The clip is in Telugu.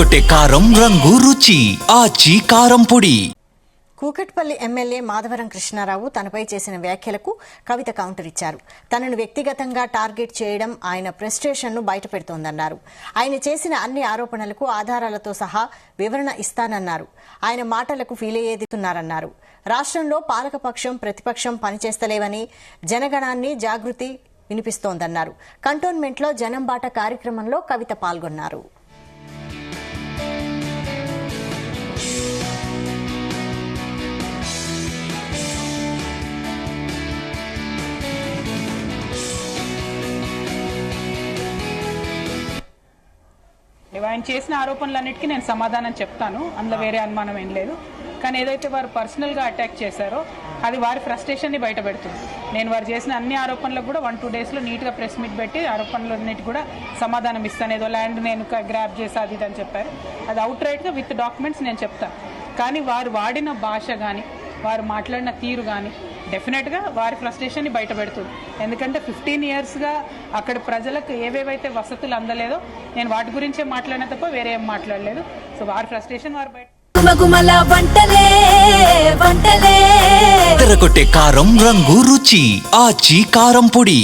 ఎర్రగొట్టే కారం రంగు రుచి ఆచి కారం పొడి. కూకట్పల్లి ఎమ్మెల్యే మాధవరం కృష్ణారావు తనపై చేసిన వ్యాఖ్యలకు కవిత కౌంటర్ ఇచ్చారు. తనను వ్యక్తిగతంగా టార్గెట్ చేయడం ఆయన ఫ్రస్ట్రేషన్ను బయటపెడుతోందన్నారు. ఆయన చేసిన అన్ని ఆరోపణలకు ఆధారాలతో సహా వివరణ ఇస్తానన్నారు. ఆయన మాటలకు ఫీలయ్యేదిస్తున్నారన్నారు. రాష్ట్రంలో పాలకపక్షం ప్రతిపక్షం పనిచేస్తలేవని జనగణాన్ని జాగృతి వినిపిస్తోందన్నారు. కంటోన్మెంట్లో జనం బాట కార్యక్రమంలో కవిత పాల్గొన్నారు. ఆయన చేసిన ఆరోపణలన్నిటికీ నేను సమాధానం చెప్తాను, అందులో వేరే అనుమానం ఏం లేదు. కానీ ఏదైతే వారు పర్సనల్గా అటాక్ చేశారో అది వారి ఫ్రస్ట్రేషన్ని బయట పెడుతుంది. నేను వారు చేసిన అన్ని ఆరోపణలకు కూడా 1-2 డేస్లో నీట్గా ప్రెస్ మీట్ పెట్టి ఆరోపణలన్నిటి కూడా సమాధానం ఇస్తాను. ఏదో ల్యాండ్ నేను గ్రాప్ చేసి అది అని చెప్పారు, అది అవుట్ రైట్గా విత్ డాక్యుమెంట్స్ నేను చెప్తాను. కానీ వారు వాడిన భాష కానీ వారు మాట్లాడిన తీరు కానీ డెఫినెట్గా వారి ఫ్రస్ట్రేషన్ని బయట పెడుతుంది. ఎందుకంటే 15 ఇయర్స్గా అక్కడ ప్రజలకు ఏవేవైతే వసతులు అందలేదో నేను వాటి గురించే మాట్లాడిన తప్ప వేరే ఏం మాట్లాడలేదు. సో వారి ఫ్రస్ట్రేషన్ వారు బయట. ఎర్రగొట్టే కారం రంగు రుచి ఆచి కారం పొడి.